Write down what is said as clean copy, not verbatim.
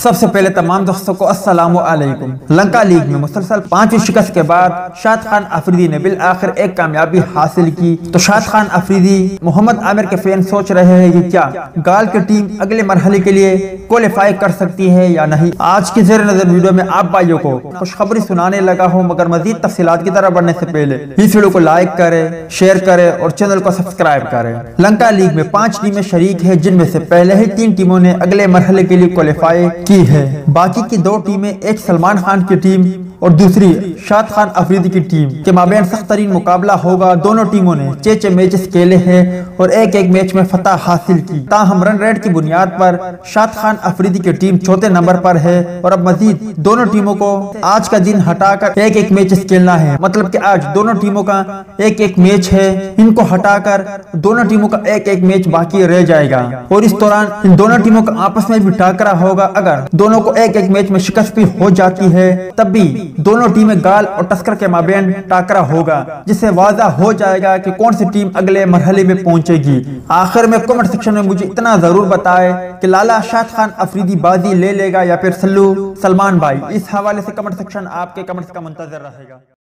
سب سے پہلے تمام دوستوں کو السلام علیکم۔ لنکا لیگ میں مسلسل 5ویں شکست کے بعد شاد خان افریدی نے بالآخر ایک کامیابی حاصل کی۔ تو شاد خان افریدی محمد عامر کے فین سوچ رہے ہیں کہ کیا گال کی ٹیم اگلے مرحلے کے لیے کوالیفائی کر سکتی ہے یا نہیں۔ آج کی زیر نظر ویڈیو میں آپ بھائیوں کو خوشخبری سنانے لگا ہوں، مگر مزید تفصیلات کی طرف بڑھنے سے پہلے اس ویڈیو کو لائک کریں، شیئر کریں اور چینل کو سبسکرائب کریں۔ لنکا لیگ میں 5 ٹیمیں شریک ہیں، جن میں سے پہلے ہی 3 ٹیموں نے اگلے مرحلے کے لیے کوالیفائی کی ہے۔ باقی کی 2 ٹیمیں، ایک سلمان خان کی ٹیم اور دوسری شاد خان افریدی کی ٹیم کے مابین سخت ترین مقابلہ ہوگا۔ دونوں ٹیموں نے 6 میچز کھیلے ہیں اور ایک میچ میں فتح حاصل کی۔ تاہم رن ریٹ کی بنیاد پر شاد خان افریدی کی ٹیم 4تھے نمبر پر ہے اور اب مزید دونوں ٹیموں کو آج کا دن ہٹا کر ایک میچز کھیلنا ہے۔ مطلب کہ آج دونوں ٹیموں کا ایک میچ ہے، ان کو ہٹا کر دونوں ٹیموں کا ایک میچ باقی رہ جائے گا اور اس دوران ان دونوں ٹیموں کا آپس میں بھی ٹاکرا ہوگا۔ اگر دونوں کو ایک میچ میں شکست بھی ہو جاتی ہے تب بھی دونوں ٹیمیں گال اور ٹسکر کے مابین ٹاکرا ہوگا، جس سے واضح ہو جائے گا کہ کون سی ٹیم اگلے مرحلے میں پہنچے گی۔ آخر میں کمنٹ سیکشن میں مجھے اتنا ضرور بتائے کہ لالا شاد خان افریدی بازی لے لے گا یا پھر سلمان بھائی۔ اس حوالے سے کمنٹ سیکشن آپ کے کمنٹس کا منتظر رہے گا۔